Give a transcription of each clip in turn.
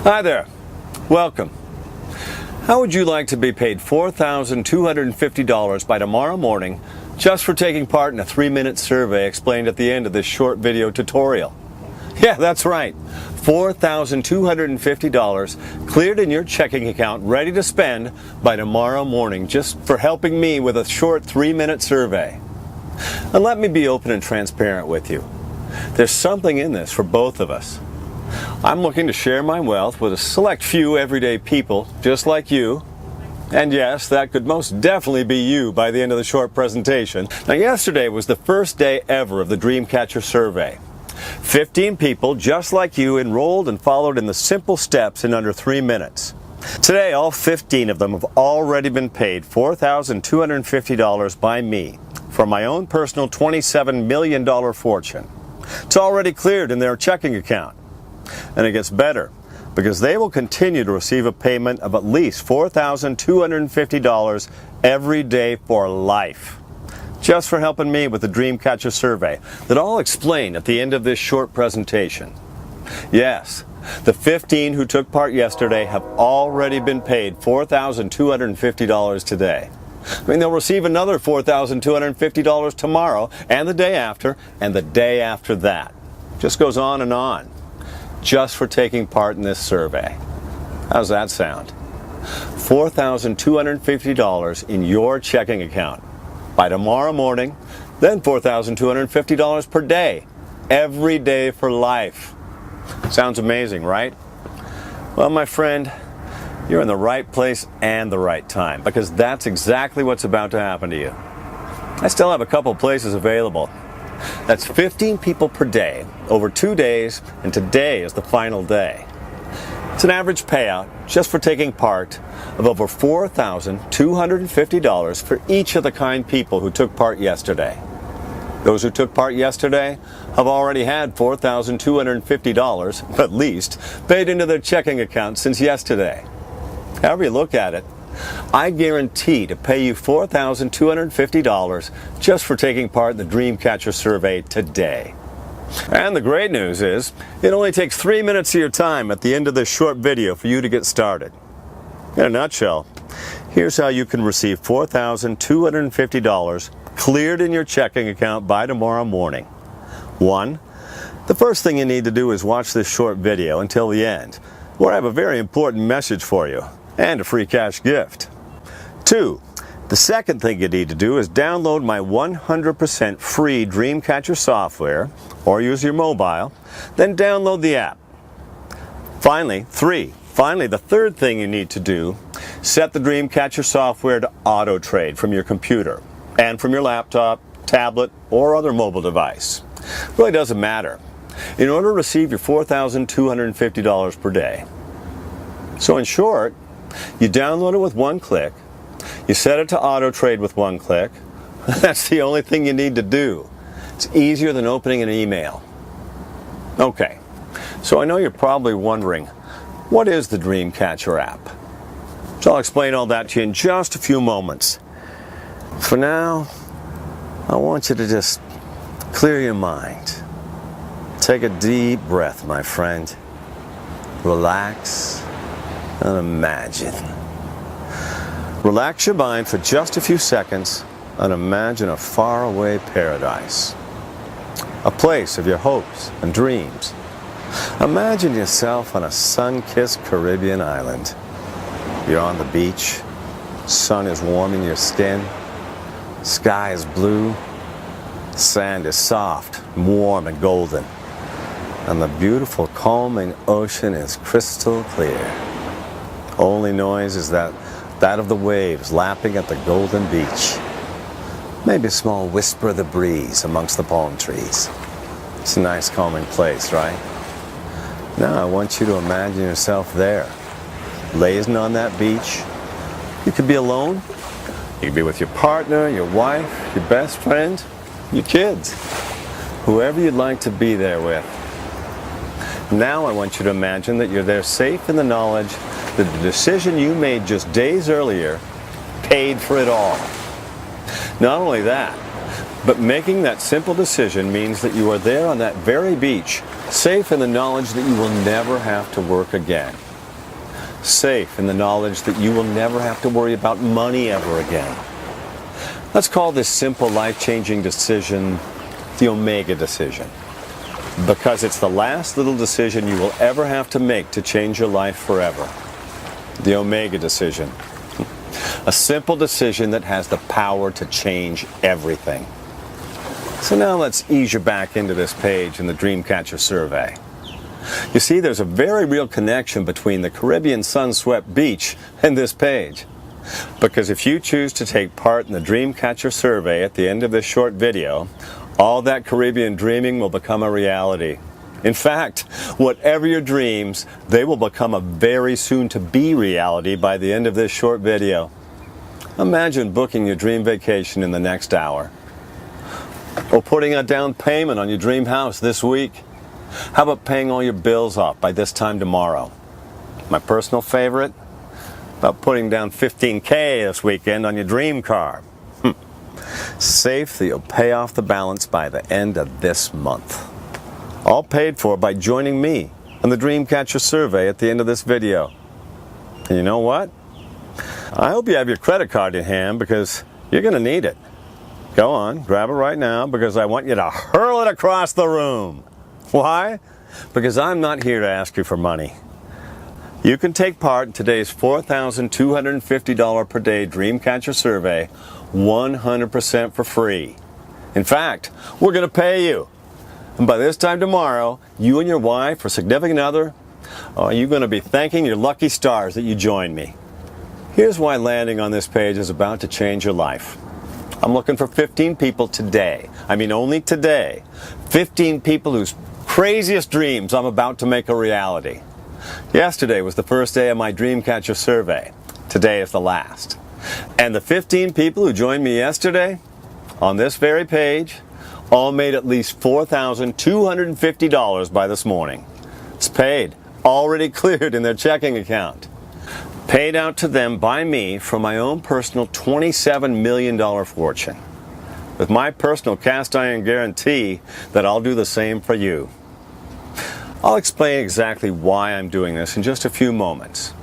Hi there. Welcome. How would you like to be paid $4,250 by tomorrow morning just for taking part in a 3-minute survey explained at the end of this short video tutorial? Yeah, that's right. $4,250 cleared in your checking account, ready to spend by tomorrow morning just for helping me with a short 3-minute survey. And let me be open and transparent with you. There's something in this for both of us. I'm looking to share my wealth with a select few everyday people just like you. And yes, that could most definitely be you by the end of the short presentation. Now, yesterday was the first day ever of the Dreamcatcher survey. 15 people just like you enrolled and followed in the simple steps in under 3 minutes. Today, all 15 of them have already been paid $4,250 by me for my own personal $27 million fortune. It's already cleared in their checking account. And it gets better, because they will continue to receive a payment of at least $4,250 every day for life, just for helping me with the Dreamcatcher survey that I'll explain at the end of this short presentation. Yes, the 15 who took part yesterday have already been paid $4,250 today. I mean, they'll receive another $4,250 tomorrow, and the day after, and the day after that. Just goes on and on, just for taking part in this survey. How's that sound? $4,250 in your checking account by tomorrow morning, then $4,250 per day, every day for life. Sounds amazing, right? Well, my friend, you're in the right place and the right time, because that's exactly what's about to happen to you. I still have a couple places available. That's 15 people per day, over 2 days, and today is the final day. It's an average payout, just for taking part, of over $4,250 for each of the kind people who took part yesterday. Those who took part yesterday have already had $4,250, at least, paid into their checking account since yesterday. However you look at it, I guarantee to pay you $4,250 just for taking part in the Dreamcatcher survey today. And the great news is, it only takes 3 minutes of your time at the end of this short video for you to get started. In a nutshell, here's how you can receive $4,250 cleared in your checking account by tomorrow morning. 1. The first thing you need to do is watch this short video until the end, where I have a very important message for you and a free cash gift. 2. The second thing you need to do is download my 100% free Dreamcatcher software or use your mobile, then download the app. Finally, the third thing you need to do, set the Dreamcatcher software to auto-trade from your computer and from your laptop, tablet, or other mobile device. It really doesn't matter, in order to receive your $4,250 per day. So in short, you download it with one click, you set it to auto-trade with one click. That's the only thing you need to do. It's easier than opening an email. Okay, so I know you're probably wondering, what is the Dreamcatcher app? So I'll explain all that to you in just a few moments. For now, I want you to just clear your mind. Take a deep breath, my friend. Relax and imagine. Relax your mind for just a few seconds and imagine a faraway paradise. A place of your hopes and dreams. Imagine yourself on a sun-kissed Caribbean island. You're on the beach, sun is warming your skin, sky is blue, sand is soft, warm and golden, and the beautiful calming ocean is crystal clear. Only noise is that of the waves lapping at the golden beach. Maybe a small whisper of the breeze amongst the palm trees. It's a nice calming place, right? Now I want you to imagine yourself there, lazing on that beach. You could be alone, you could be with your partner, your wife, your best friend, your kids, whoever you'd like to be there with. Now I want you to imagine that you're there safe in the knowledge that the decision you made just days earlier paid for it all. Not only that, but making that simple decision means that you are there on that very beach, safe in the knowledge that you will never have to work again. safe in the knowledge that you will never have to worry about money ever again. Let's call this simple life-changing decision the Omega decision, because it's the last little decision you will ever have to make to change your life forever. The Omega decision. A simple decision that has the power to change everything. So now let's ease you back into this page in the Dreamcatcher survey. You see, there's a very real connection between the Caribbean sun-swept beach and this page. Because if you choose to take part in the Dreamcatcher survey at the end of this short video, all that Caribbean dreaming will become a reality. In fact, whatever your dreams, they will become a very soon-to-be reality by the end of this short video. Imagine booking your dream vacation in the next hour. Or putting a down payment on your dream house this week. How about paying all your bills off by this time tomorrow? My personal favorite? About putting down $15,000 this weekend on your dream car. Safe that you'll pay off the balance by the end of this month. All paid for by joining me on the Dreamcatcher survey at the end of this video. And you know what? I hope you have your credit card in hand because you're going to need it. Go on, grab it right now because I want you to hurl it across the room. Why? Because I'm not here to ask you for money. You can take part in today's $4,250 per day Dreamcatcher survey 100% for free. In fact, we're going to pay you. And by this time tomorrow, you and your wife or significant other, you're going to be thanking your lucky stars that you joined me. Here's why landing on this page is about to change your life. I'm looking for 15 people today. I mean only today. 15 people whose craziest dreams I'm about to make a reality. Yesterday was the first day of my Dreamcatcher survey. Today is the last. And the 15 people who joined me yesterday, on this very page, all made at least $4,250 by this morning. It's paid, already cleared in their checking account. Paid out to them by me from my own personal $27 million fortune. With my personal cast iron guarantee that I'll do the same for you. I'll explain exactly why I'm doing this in just a few moments.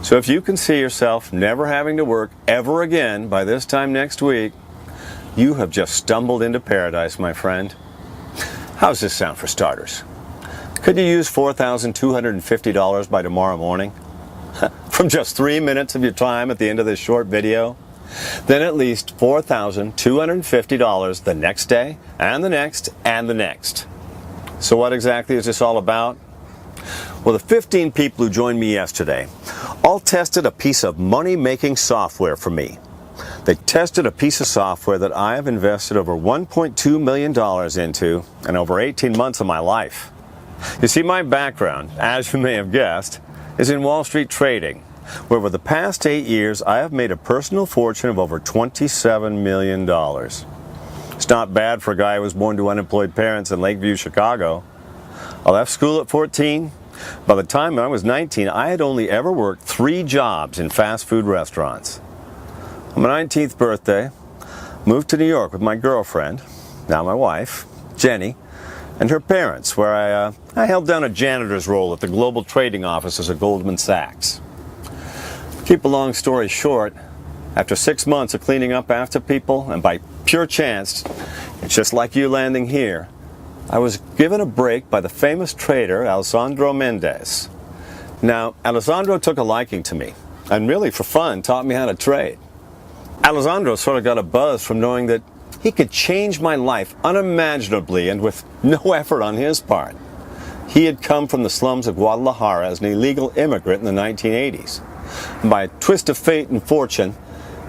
So if you can see yourself never having to work ever again by this time next week, you have just stumbled into paradise, my friend. How's this sound for starters? Could you use $4,250 by tomorrow morning? From just 3 minutes of your time at the end of this short video? Then at least $4,250 the next day, and the next, and the next. So what exactly is this all about? Well, the 15 people who joined me yesterday all tested a piece of money-making software for me. They tested a piece of software that I have invested over $1.2 million into in over 18 months of my life. You see, my background, as you may have guessed, is in Wall Street trading, where over the past 8 years I have made a personal fortune of over $27 million. It's not bad for a guy who was born to unemployed parents in Lakeview, Chicago. I left school at 14. By the time I was 19, I had only ever worked 3 jobs in fast food restaurants. On my 19th birthday, moved to New York with my girlfriend, now my wife, Jenny, and her parents, where I held down a janitor's role at the global trading offices of Goldman Sachs. To keep a long story short, after 6 months of cleaning up after people, and by pure chance, just like you landing here, I was given a break by the famous trader Alessandro Mendez. Now, Alessandro took a liking to me, and really for fun taught me how to trade. Alessandro sort of got a buzz from knowing that he could change my life unimaginably and with no effort on his part. He had come from the slums of Guadalajara as an illegal immigrant in the 1980s. And by a twist of fate and fortune,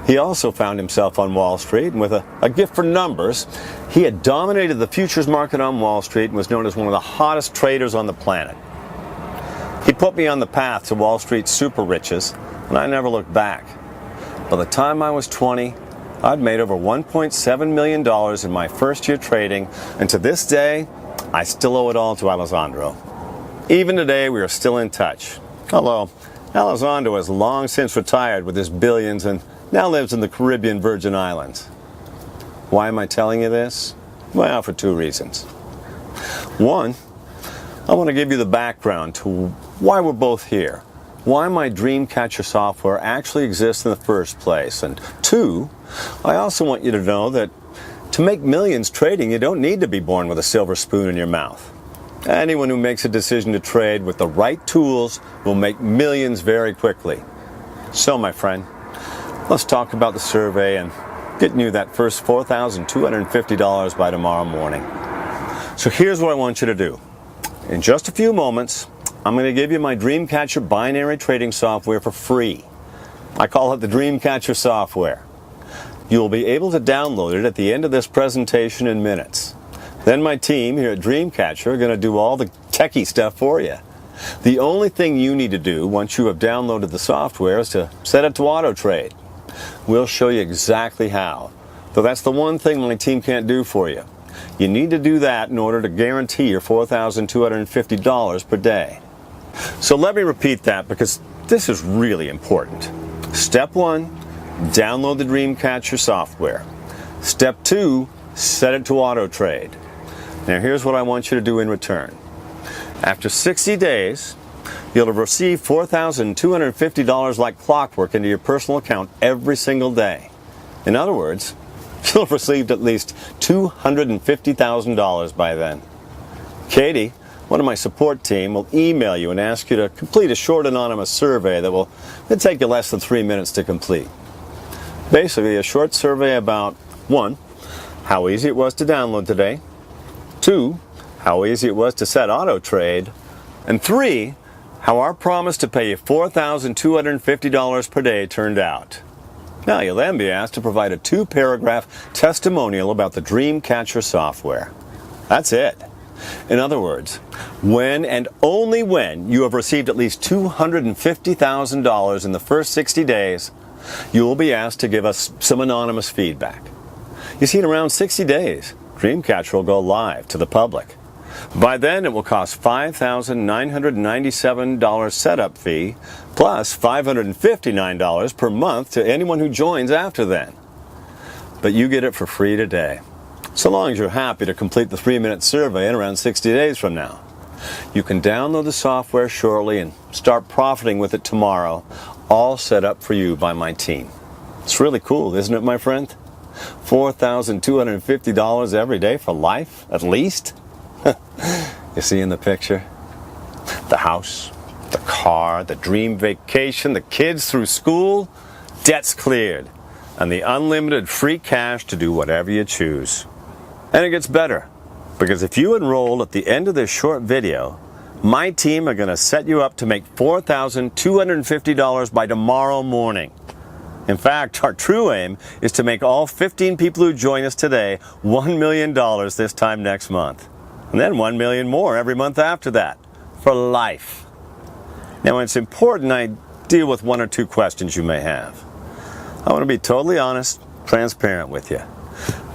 he also found himself on Wall Street, and with a gift for numbers, he had dominated the futures market on Wall Street and was known as one of the hottest traders on the planet. He put me on the path to Wall Street's super riches, and I never looked back. By the time I was 20, I'd made over $1.7 million in my first year trading, and to this day, I still owe it all to Alessandro. Even today, we are still in touch. Although, Alessandro has long since retired with his billions and now lives in the Caribbean Virgin Islands. Why am I telling you this? Well, for 2 reasons. One, I want to give you the background to why we're both here. why my Dreamcatcher software actually exists in the first place. And 2, I also want you to know that to make millions trading, you don't need to be born with a silver spoon in your mouth. Anyone who makes a decision to trade with the right tools will make millions very quickly. So, my friend, let's talk about the survey and getting you that first $4,250 by tomorrow morning. So here's what I want you to do. In just a few moments, I'm going to give you my Dreamcatcher binary trading software for free. I call it the Dreamcatcher software. You will be able to download it at the end of this presentation in minutes. Then my team here at Dreamcatcher are going to do all the techie stuff for you. The only thing you need to do once you have downloaded the software is to set it to auto trade. We'll show you exactly how. Though that's the one thing my team can't do for you. You need to do that in order to guarantee your $4,250 per day. So let me repeat that because this is really important. Step 1, download the Dreamcatcher software. Step 2, set it to auto trade. Now here's what I want you to do in return. After 60 days, you'll have received $4,250 like clockwork into your personal account every single day. In other words, you'll have received at least $250,000 by then. Katie, one of my support team, will email you and ask you to complete a short anonymous survey that will take you less than 3 minutes to complete. Basically, a short survey about 1, how easy it was to download today, 2, how easy it was to set auto trade, and 3, how our promise to pay you $4,250 per day turned out. Now you'll then be asked to provide a 2-paragraph testimonial about the Dreamcatcher software. That's it. In other words, when and only when you have received at least $250,000 in the first 60 days, you will be asked to give us some anonymous feedback. You see, in around 60 days, Dreamcatcher will go live to the public. By then, it will cost $5,997 setup fee, plus $559 per month to anyone who joins after then. But you get it for free today, so long as you're happy to complete the 3-minute survey in around 60 days from now. You can download the software shortly and start profiting with it tomorrow, all set up for you by my team. It's really cool, isn't it, my friend? $4,250 every day for life, at least? You see in the picture? The house, the car, the dream vacation, the kids through school, debts cleared, and the unlimited free cash to do whatever you choose. And it gets better, because if you enroll at the end of this short video, my team are going to set you up to make $4,250 by tomorrow morning. In fact, our true aim is to make all 15 people who join us today $1 million this time next month. And then $1 million more every month after that, for life. Now, it's important I deal with 1 or 2 questions you may have. I want to be totally honest, transparent with you.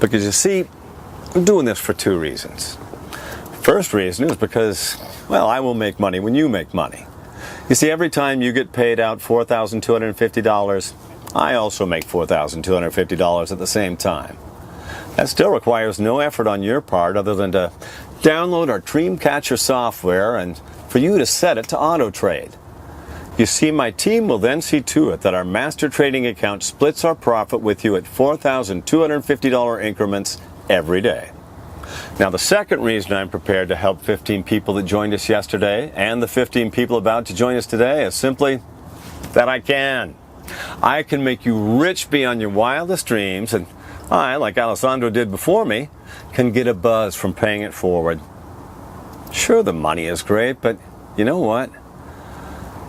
Because you see, I'm doing this for 2 reasons. First reason is because, well, I will make money when you make money. You see, every time you get paid out $4,250, I also make $4,250 at the same time. That still requires no effort on your part other than to download our Dreamcatcher software and for you to set it to auto trade. You see, my team will then see to it that our master trading account splits our profit with you at $4,250 increments every day. Now, the second reason I'm prepared to help 15 people that joined us yesterday and the 15 people about to join us today is simply that I can. I can make you rich beyond your wildest dreams, and I, like Alessandro did before me, can get a buzz from paying it forward. Sure, the money is great, but you know what?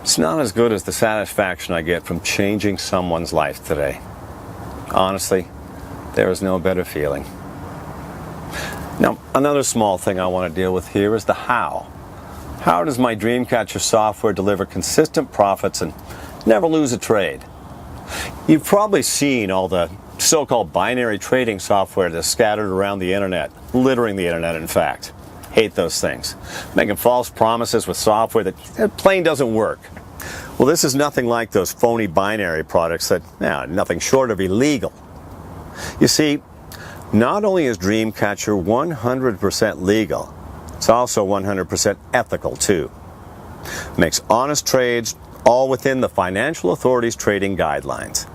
It's not as good as the satisfaction I get from changing someone's life today. Honestly, there is no better feeling. Now, another small thing I want to deal with here is the how. How does my Dreamcatcher software deliver consistent profits and never lose a trade? You've probably seen all the so-called binary trading software that's scattered around the internet, littering the internet, in fact. Hate those things. Making false promises with software that plain doesn't work. Well, this is nothing like those phony binary products that, nothing short of illegal. You see, not only is Dreamcatcher 100% legal, it's also 100% ethical too. Makes honest trades all within the financial authorities' trading guidelines.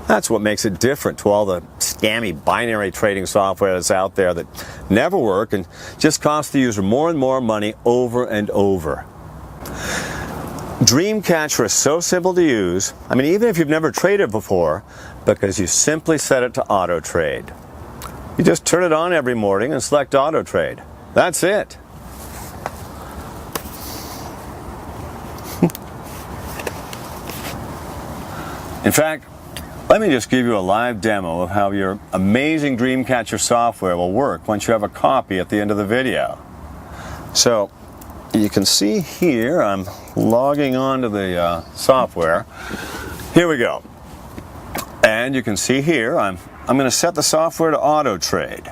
That's what makes it different to all the scammy binary trading software that's out there that never work and just cost the user more and more money over and over. Dreamcatcher is so simple to use, even if you've never traded before, because you simply set it to auto trade. You just turn it on every morning and select auto trade. That's it. In fact, let me just give you a live demo of how your amazing Dreamcatcher software will work once you have a copy at the end of the video. So, you can see here, I'm logging on to the software. Here we go. And you can see here, I'm going to set the software to auto trade.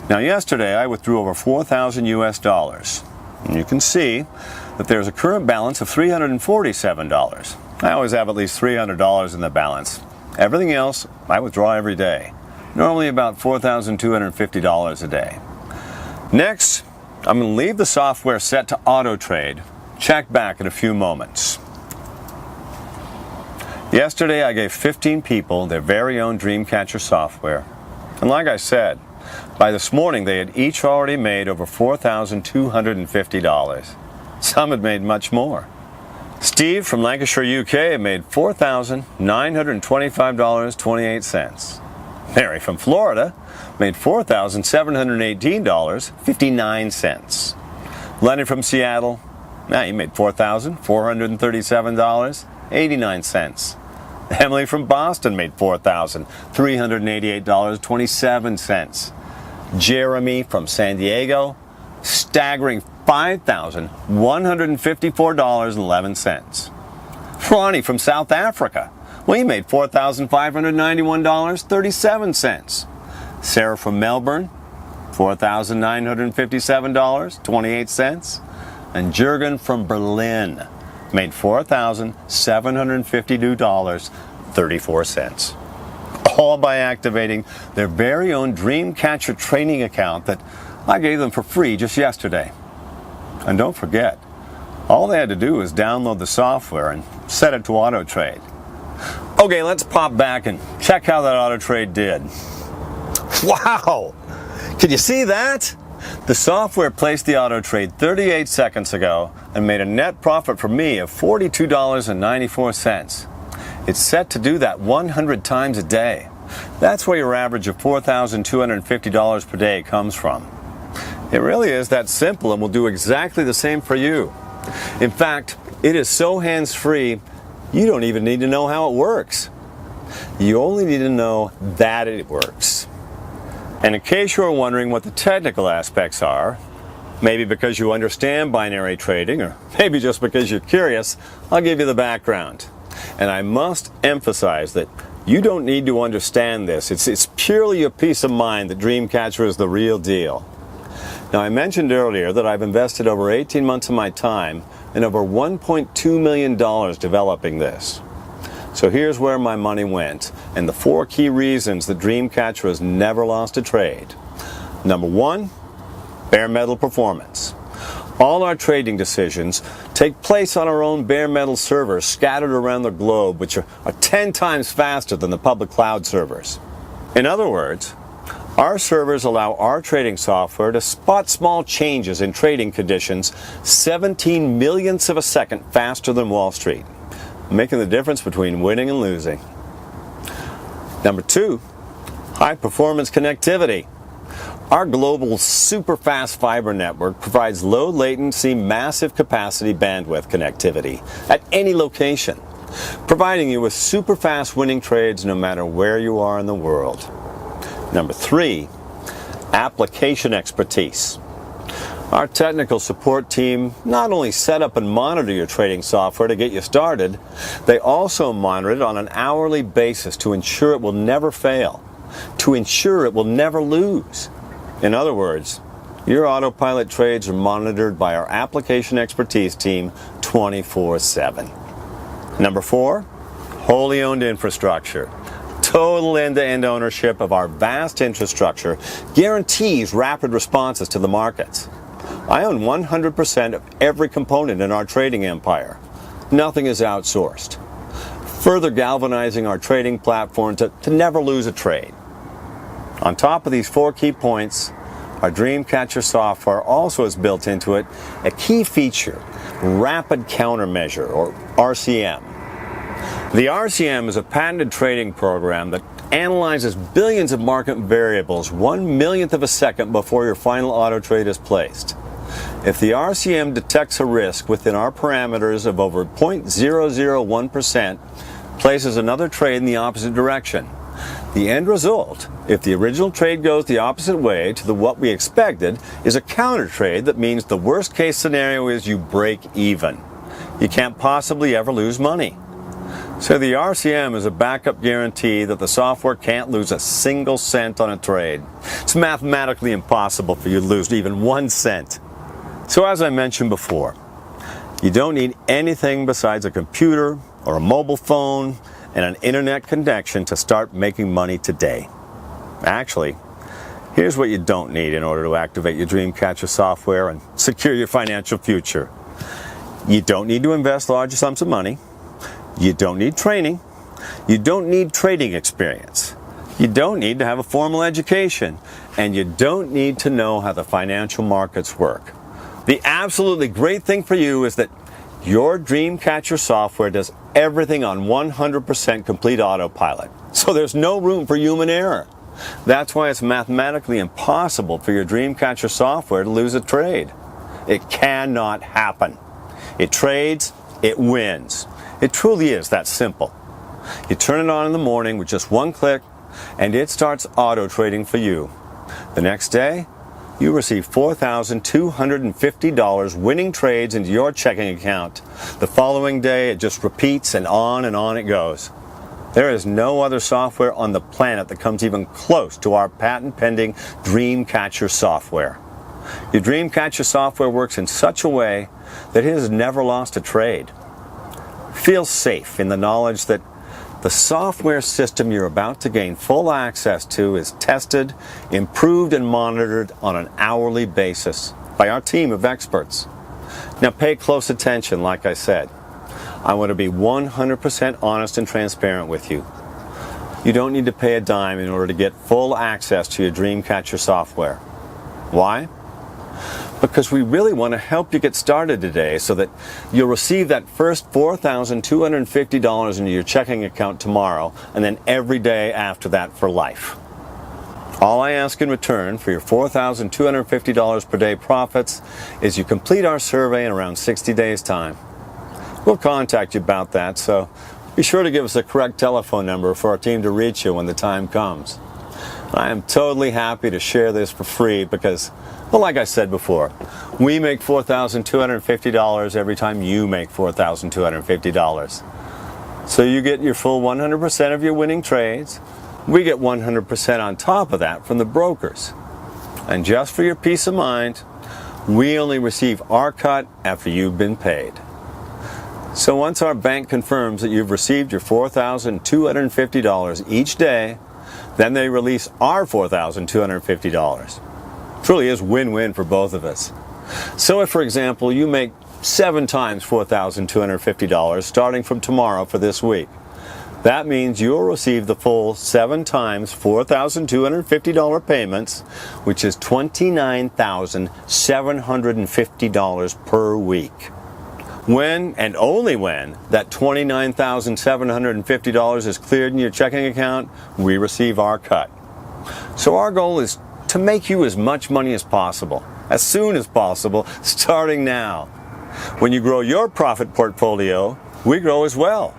Now yesterday I withdrew over 4,000 US dollars. And you can see that there's a current balance of $347. I always have at least $300 in the balance. Everything else I withdraw every day. Normally about $4,250 a day. Next, I'm going to leave the software set to auto trade. Check back in a few moments. Yesterday I gave 15 people their very own Dreamcatcher software. And like I said, by this morning they had each already made over $4,250. Some had made much more. Steve from Lancashire, UK made $4,925.28. Mary from Florida made $4,718.59. Lenny from Seattle, he made $4,437.89. Emily from Boston made $4,388.27. Jeremy from San Diego, staggering $5,154.11. Ronnie from South Africa, he made $4,591.37. Sarah from Melbourne, $4,957.28. And Jürgen from Berlin made $4,752.34. All by activating their very own Dreamcatcher training account that I gave them for free just yesterday. And don't forget, all they had to do was download the software and set it to auto trade. Okay, let's pop back and check how that auto trade did. Wow! Can you see that? The software placed the auto trade 38 seconds ago and made a net profit for me of $42.94. It's set to do that 100 times a day. That's where your average of $4,250 per day comes from. It really is that simple and will do exactly the same for you. In fact, it is so hands-free, you don't even need to know how it works. You only need to know that it works. And in case you're wondering what the technical aspects are, maybe because you understand binary trading, or maybe just because you're curious, I'll give you the background. And I must emphasize that you don't need to understand this. It's purely a peace of mind that Dreamcatcher is the real deal. Now, I mentioned earlier that I've invested over 18 months of my time and over $1.2 million developing this. So here's where my money went, and the 4 key reasons that Dreamcatcher has never lost a trade. Number 1, bare metal performance. All our trading decisions take place on our own bare metal servers scattered around the globe, which are 10 times faster than the public cloud servers. In other words, our servers allow our trading software to spot small changes in trading conditions 17 millionths of a second faster than Wall Street, making the difference between winning and losing. Number 2, high performance connectivity. Our global super fast fiber network provides low latency, massive capacity bandwidth connectivity at any location, providing you with super fast winning trades no matter where you are in the world. Number 3, application expertise. Our technical support team not only set up and monitor your trading software to get you started, they also monitor it on an hourly basis to ensure it will never fail, to ensure it will never lose. In other words, your autopilot trades are monitored by our application expertise team 24/7. Number 4, wholly owned infrastructure. Total end-to-end ownership of our vast infrastructure guarantees rapid responses to the markets. I own 100% of every component in our trading empire. Nothing is outsourced, further galvanizing our trading platform to never lose a trade. On top of these 4 key points, our Dreamcatcher software also has built into it a key feature, Rapid Countermeasure, or RCM. The RCM is a patented trading program that analyzes billions of market variables 1/millionth of a second before your final auto trade is placed. If the RCM detects a risk within our parameters of over 0.001%, places another trade in the opposite direction. The end result, if the original trade goes the opposite way to what we expected, is a counter trade that means the worst case scenario is you break even. You can't possibly ever lose money. So the RCM is a backup guarantee that the software can't lose a single cent on a trade. It's mathematically impossible for you to lose even 1 cent. So as I mentioned before, you don't need anything besides a computer or a mobile phone and an internet connection to start making money today. Actually, here's what you don't need in order to activate your Dreamcatcher software and secure your financial future. You don't need to invest large sums of money. You don't need training. You don't need trading experience. You don't need to have a formal education. And you don't need to know how the financial markets work. The absolutely great thing for you is that your Dreamcatcher software does everything on 100% complete autopilot. So there's no room for human error. That's why it's mathematically impossible for your Dreamcatcher software to lose a trade. It cannot happen. It trades, it wins. It truly is that simple. You turn it on in the morning with just 1 click, and it starts auto trading for you. The next day, you receive $4,250 winning trades into your checking account. The following day, it just repeats and on it goes. There is no other software on the planet that comes even close to our patent-pending Dreamcatcher software. Your Dreamcatcher software works in such a way that it has never lost a trade. Feel safe in the knowledge that the software system you're about to gain full access to is tested, improved, and monitored on an hourly basis by our team of experts. Now pay close attention, like I said. I want to be 100% honest and transparent with you. You don't need to pay a dime in order to get full access to your Dreamcatcher software. Why? Because we really want to help you get started today so that you'll receive that first $4,250 into your checking account tomorrow and then every day after that for life. All I ask in return for your $4,250 per day profits is you complete our survey in around 60 days' time. We'll contact you about that, so be sure to give us the correct telephone number for our team to reach you when the time comes. I am totally happy to share this for free because, well, like I said before, we make $4,250 every time you make $4,250. So you get your full 100% of your winning trades. We get 100% on top of that from the brokers. And just for your peace of mind, we only receive our cut after you've been paid. So once our bank confirms that you've received your $4,250 each day, then they release our $4,250. Truly is win-win for both of us. So if, for example, you make 7 times $4,250 starting from tomorrow for this week, that means you'll receive the full 7 times $4,250 payments, which is $29,750 per week. When, and only when, that $29,750 is cleared in your checking account, we receive our cut. So our goal is to make you as much money as possible, as soon as possible, starting now. When you grow your profit portfolio, we grow as well.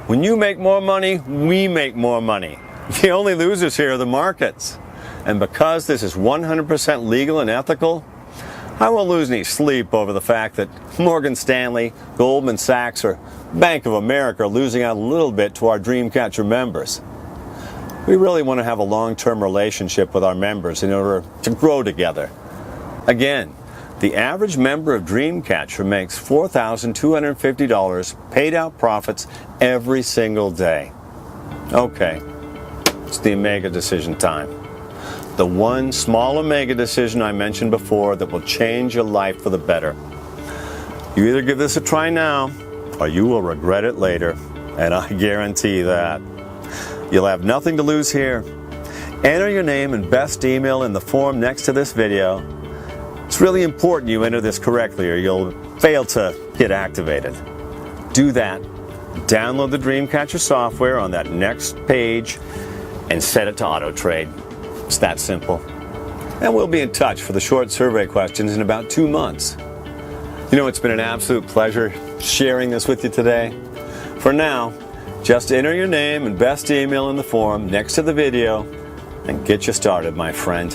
When you make more money, we make more money. The only losers here are the markets. And because this is 100% legal and ethical, I won't lose any sleep over the fact that Morgan Stanley, Goldman Sachs, or Bank of America are losing out a little bit to our Dreamcatcher members. We really want to have a long-term relationship with our members in order to grow together. Again, the average member of Dreamcatcher makes $4,250 paid out profits every single day. Okay, it's the Omega decision time. The one small Omega decision I mentioned before that will change your life for the better. You either give this a try now, or you will regret it later, and I guarantee that. You'll have nothing to lose here. Enter your name and best email in the form next to this video. It's really important you enter this correctly or you'll fail to get activated. Do that. Download the Dreamcatcher software on that next page and set it to auto trade. It's that simple. And we'll be in touch for the short survey questions in about 2 months. You know, it's been an absolute pleasure sharing this with you today. For now, just enter your name and best email in the form next to the video and get you started, my friend.